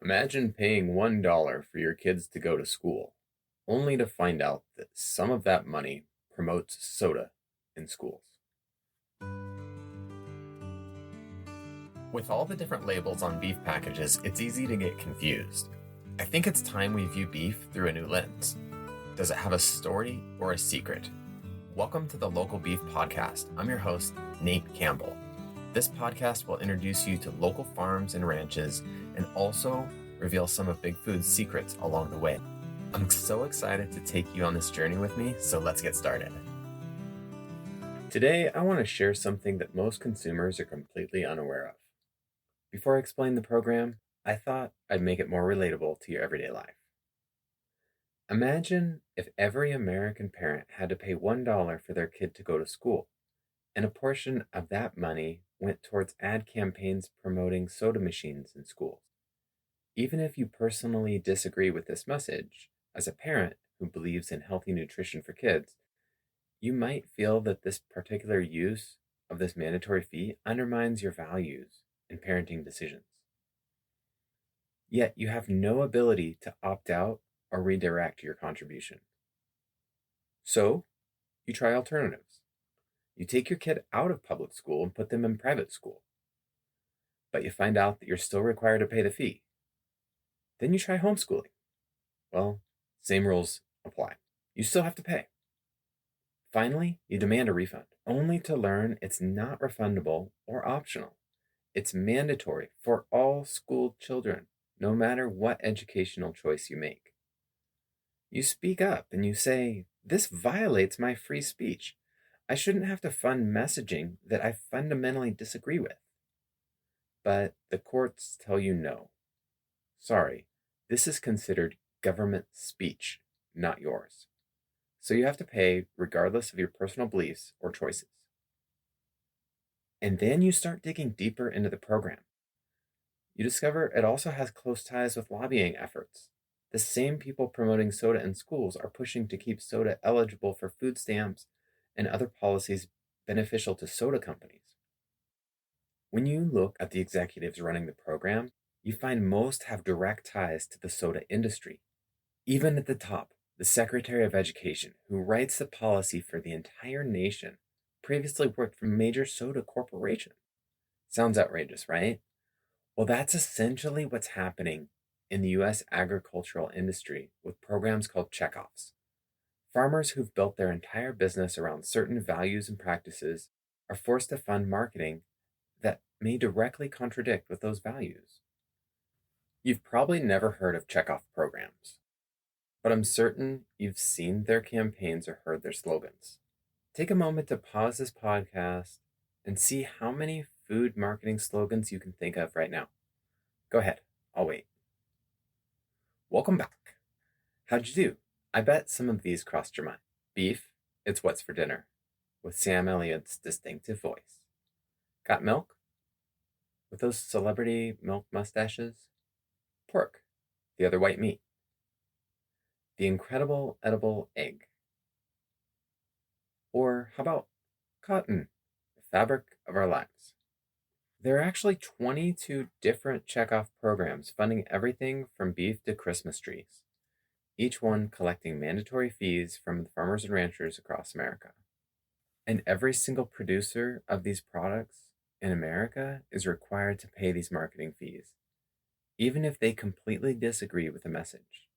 Imagine paying $1 for your kids to go to school, only to find out that some of that money promotes soda in schools. With all the different labels on beef packages, it's easy to get confused. I think it's time we view beef through a new lens. Does it have a story or a secret? Welcome to the Local Beef Podcast. I'm your host, Nate Campbell. This podcast will introduce you to local farms and ranches and also reveal some of Big Food's secrets along the way. I'm so excited to take you on this journey with me, so let's get started. Today, I want to share something that most consumers are completely unaware of. Before I explain the program, I thought I'd make it more relatable to your everyday life. Imagine if every American parent had to pay $1 for their kid to go to school, and a portion of that money went towards ad campaigns promoting soda machines in schools. Even if you personally disagree with this message, as a parent who believes in healthy nutrition for kids, you might feel that this particular use of this mandatory fee undermines your values in parenting decisions. Yet you have no ability to opt out or redirect your contribution. So, you try alternatives. You take your kid out of public school and put them in private school. But you find out that you're still required to pay the fee. Then you try homeschooling. Well, same rules apply. You still have to pay. Finally, you demand a refund, only to learn it's not refundable or optional. It's mandatory for all school children, no matter what educational choice you make. You speak up and you say, "This violates my free speech. I shouldn't have to fund messaging that I fundamentally disagree with." But the courts tell you no. Sorry, this is considered government speech, not yours. So you have to pay regardless of your personal beliefs or choices. And then you start digging deeper into the program. You discover it also has close ties with lobbying efforts. The same people promoting soda in schools are pushing to keep soda eligible for food stamps and other policies beneficial to soda companies. When you look at the executives running the program, you find most have direct ties to the soda industry. Even at the top, the Secretary of Education, who writes the policy for the entire nation, previously worked for major soda corporations. Sounds outrageous, right? Well, that's essentially what's happening in the U.S. agricultural industry with programs called checkoffs. Farmers who've built their entire business around certain values and practices are forced to fund marketing that may directly contradict with those values. You've probably never heard of checkoff programs, but I'm certain you've seen their campaigns or heard their slogans. Take a moment to pause this podcast and see how many food marketing slogans you can think of right now. Go ahead, I'll wait. Welcome back. How'd you do? I bet some of these crossed your mind. Beef, it's what's for dinner, with Sam Elliott's distinctive voice. Got milk? With those celebrity milk mustaches? Pork, the other white meat. The incredible edible egg. Or how about cotton, the fabric of our lives? There are actually 22 different checkoff programs funding everything from beef to Christmas trees, each one collecting mandatory fees from the farmers and ranchers across America. And every single producer of these products in America is required to pay these marketing fees, even if they completely disagree with the message.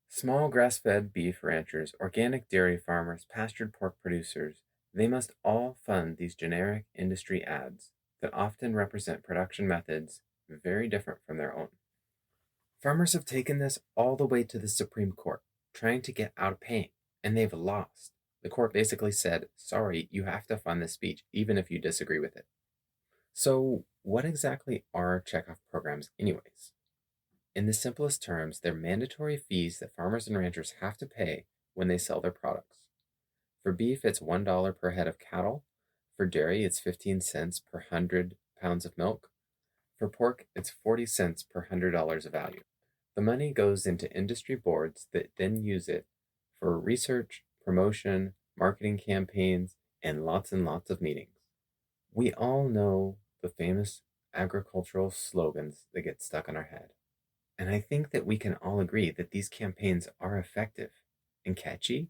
Small grass-fed beef ranchers, organic dairy farmers, pastured pork producers, they must all fund these generic industry ads that often represent production methods very different from their own. Farmers have taken this all the way to the Supreme Court, trying to get out of paying, and they've lost. The court basically said, sorry, you have to fund this speech, even if you disagree with it. So what exactly are checkoff programs anyways? In the simplest terms, they're mandatory fees that farmers and ranchers have to pay when they sell their products. For beef, it's $1 per head of cattle. For dairy, it's 15 cents per 100 pounds of milk. For pork, it's 40 cents per $100 of value. The money goes into industry boards that then use it for research, promotion, marketing campaigns, and lots of meetings. We all know the famous agricultural slogans that get stuck in our head. And I think that we can all agree that these campaigns are effective and catchy,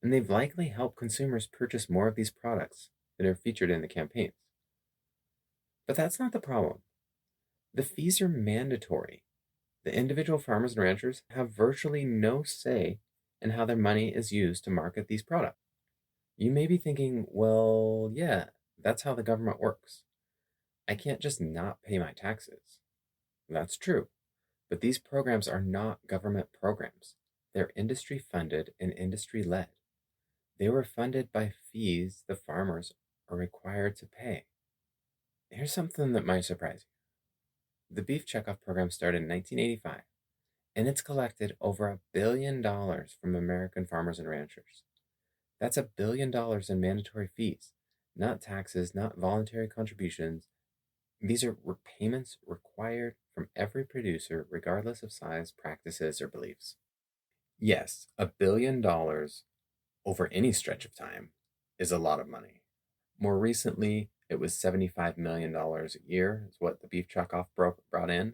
and they've likely helped consumers purchase more of these products that are featured in the campaigns. But that's not the problem. The fees are mandatory. The individual farmers and ranchers have virtually no say in how their money is used to market these products. You may be thinking, well, yeah, that's how the government works. I can't just not pay my taxes. That's true, but these programs are not government programs. They're industry funded and industry led. They were funded by fees the farmers are required to pay. Here's something that might surprise you. The Beef Checkoff program started in 1985, and it's collected over $1 billion from American farmers and ranchers. That's $1 billion in mandatory fees, not taxes, not voluntary contributions. These are payments required from every producer, regardless of size, practices, or beliefs. Yes, $1 billion over any stretch of time is a lot of money. More recently, it was $75 million a year, is what the Beef Checkoff brought in.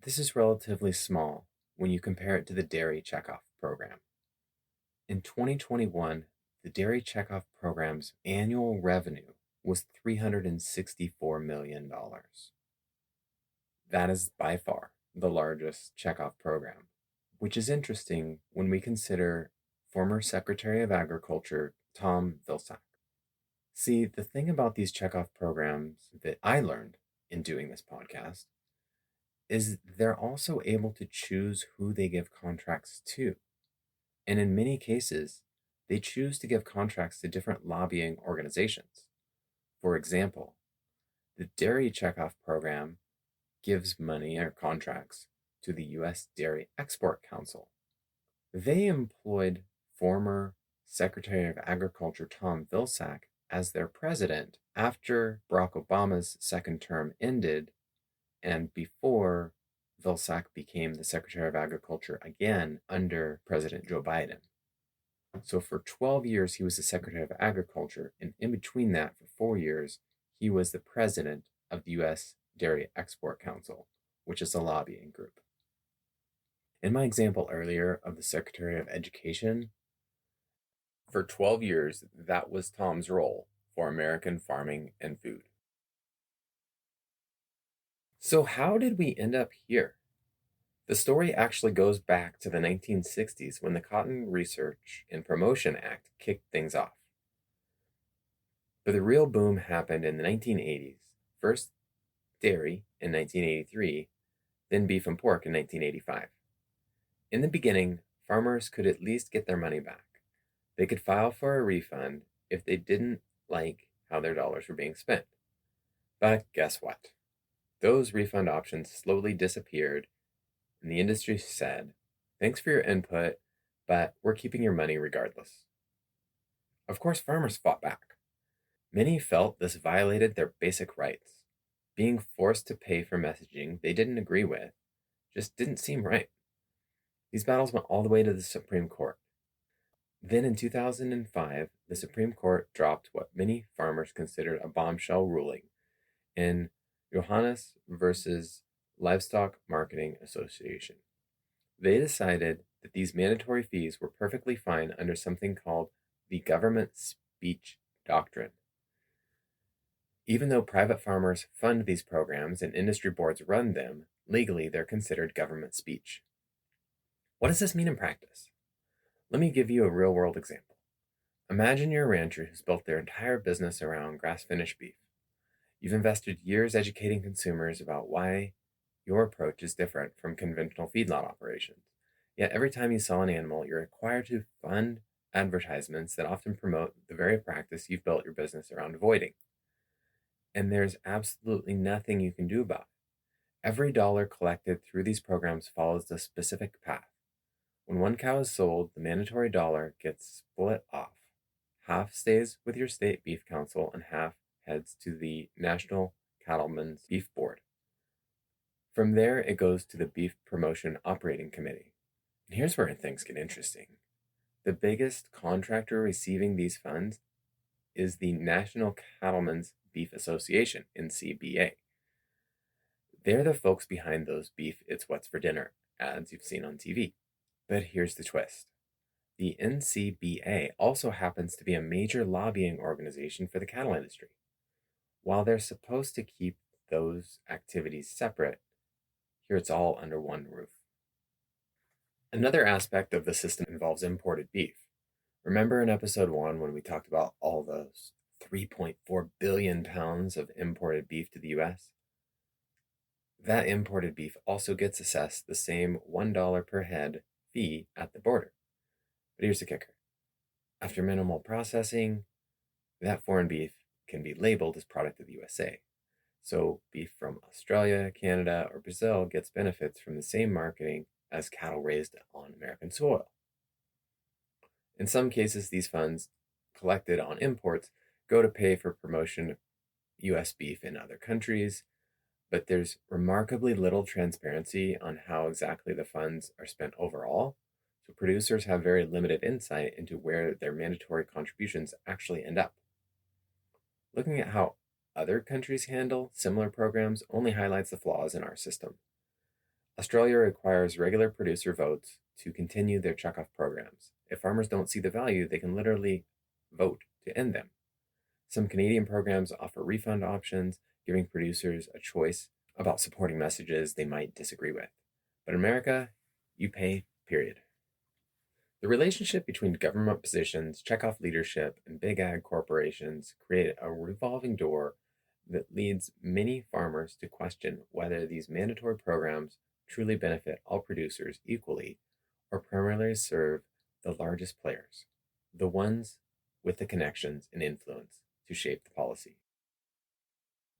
This is relatively small when you compare it to the Dairy Checkoff program. In 2021, the Dairy Checkoff program's annual revenue was $364 million. That is by far the largest checkoff program, which is interesting when we consider former Secretary of Agriculture Tom Vilsack. See, the thing about these checkoff programs that I learned in doing this podcast is they're also able to choose who they give contracts to. And in many cases, they choose to give contracts to different lobbying organizations. For example, the Dairy Checkoff program gives money or contracts to the U.S. Dairy Export Council. They employed former Secretary of Agriculture Tom Vilsack as their president after Barack Obama's second term ended and before Vilsack became the Secretary of Agriculture again under President Joe Biden. So for 12 years, he was the Secretary of Agriculture, and in between that, for 4 years, he was the president of the U.S. Dairy Export Council, which is a lobbying group. In my example earlier of the Secretary of Education, for 12 years, that was Tom's role for American farming and food. So how did we end up here? The story actually goes back to the 1960s when the Cotton Research and Promotion Act kicked things off. But the real boom happened in the 1980s. First dairy in 1983, then beef and pork in 1985. In the beginning, farmers could at least get their money back. They could file for a refund if they didn't like how their dollars were being spent. But guess what? Those refund options slowly disappeared, and the industry said, "Thanks for your input, but we're keeping your money regardless." Of course, farmers fought back. Many felt this violated their basic rights. Being forced to pay for messaging they didn't agree with just didn't seem right. These battles went all the way to the Supreme Court. Then in 2005, the Supreme Court dropped what many farmers considered a bombshell ruling in Johannes versus Livestock Marketing Association. They decided that these mandatory fees were perfectly fine under something called the government speech doctrine. Even though private farmers fund these programs and industry boards run them, legally they're considered government speech. What does this mean in practice? Let me give you a real-world example. Imagine you're a rancher who's built their entire business around grass-finished beef. You've invested years educating consumers about why your approach is different from conventional feedlot operations. Yet every time you sell an animal, you're required to fund advertisements that often promote the very practice you've built your business around avoiding. And there's absolutely nothing you can do about it. Every dollar collected through these programs follows a specific path. When one cow is sold, the mandatory dollar gets split off. Half stays with your state beef council and half heads to the National Cattlemen's Beef Board. From there, it goes to the Beef Promotion Operating Committee. And here's where things get interesting. The biggest contractor receiving these funds is the National Cattlemen's Beef Association, NCBA. They're the folks behind those beef it's what's for dinner ads you've seen on TV. But here's the twist. The NCBA also happens to be a major lobbying organization for the cattle industry. While they're supposed to keep those activities separate, here it's all under one roof. Another aspect of the system involves imported beef. Remember in episode 1 when we talked about all those 3.4 billion pounds of imported beef to the US? That imported beef also gets assessed the same $1 per head fee at the border. But here's the kicker. After minimal processing, that foreign beef can be labeled as product of the USA. So beef from Australia, Canada, or Brazil gets benefits from the same marketing as cattle raised on American soil. In some cases, these funds collected on imports go to pay for promotion of US beef in other countries, but there's remarkably little transparency on how exactly the funds are spent overall, so producers have very limited insight into where their mandatory contributions actually end up. Looking at how other countries handle similar programs only highlights the flaws in our system. Australia requires regular producer votes to continue their checkoff programs. If farmers don't see the value, they can literally vote to end them. Some Canadian programs offer refund options, giving producers a choice about supporting messages they might disagree with. But in America, you pay, period. The relationship between government positions, checkoff leadership, and big ag corporations create a revolving door that leads many farmers to question whether these mandatory programs truly benefit all producers equally or primarily serve the largest players, the ones with the connections and influence to shape the policy.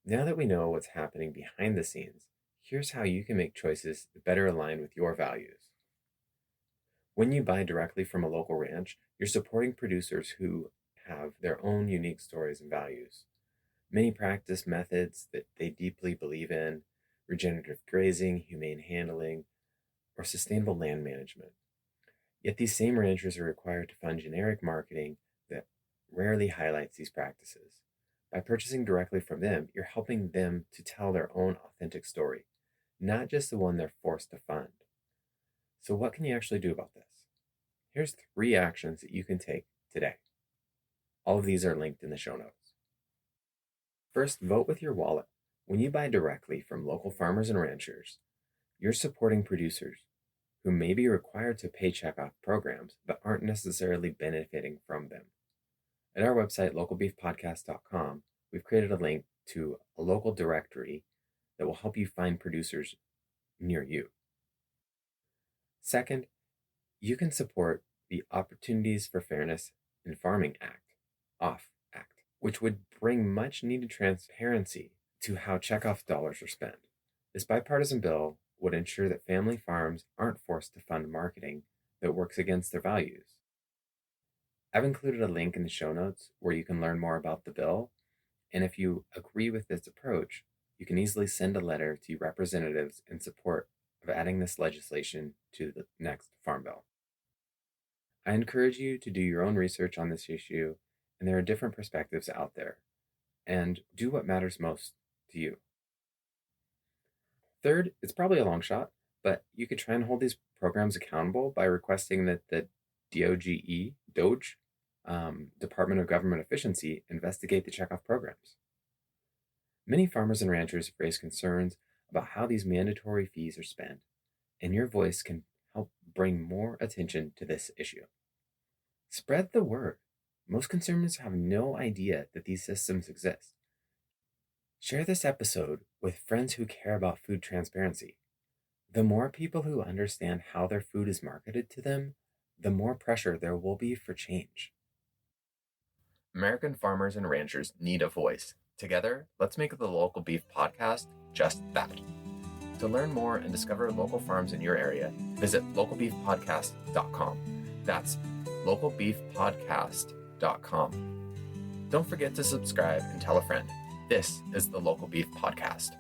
Now that we know what's happening behind the scenes, here's how you can make choices that better align with your values. When you buy directly from a local ranch, you're supporting producers who have their own unique stories and values. Many practice methods that they deeply believe in, regenerative grazing, humane handling, or sustainable land management. Yet these same ranchers are required to fund generic marketing that rarely highlights these practices. By purchasing directly from them, you're helping them to tell their own authentic story, not just the one they're forced to fund. So what can you actually do about this? Here's 3 actions that you can take today. All of these are linked in the show notes. First, vote with your wallet. When you buy directly from local farmers and ranchers, you're supporting producers who may be required to pay checkoff programs but aren't necessarily benefiting from them. At our website, localbeefpodcast.com, we've created a link to a local directory that will help you find producers near you. Second, you can support the Opportunities for Fairness in Farming Act, OFF Act, which would bring much needed transparency to how checkoff dollars are spent. This bipartisan bill would ensure that family farms aren't forced to fund marketing that works against their values. I've included a link in the show notes where you can learn more about the bill, and if you agree with this approach, you can easily send a letter to representatives in support of adding this legislation to the next Farm Bill. I encourage you to do your own research on this issue, and there are different perspectives out there, and do what matters most to you. Third, it's probably a long shot, but you could try and hold these programs accountable by requesting that the DOGE, Department of Government Efficiency, investigate the checkoff programs. Many farmers and ranchers have raised concerns about how these mandatory fees are spent, and your voice can help bring more attention to this issue. Spread the word. Most consumers have no idea that these systems exist. Share this episode with friends who care about food transparency. The more people who understand how their food is marketed to them, the more pressure there will be for change. American farmers and ranchers need a voice. Together, let's make the Local Beef Podcast just that. To learn more and discover local farms in your area, visit localbeefpodcast.com. That's localbeefpodcast.com. Don't forget to subscribe and tell a friend. This is the Local Beef Podcast.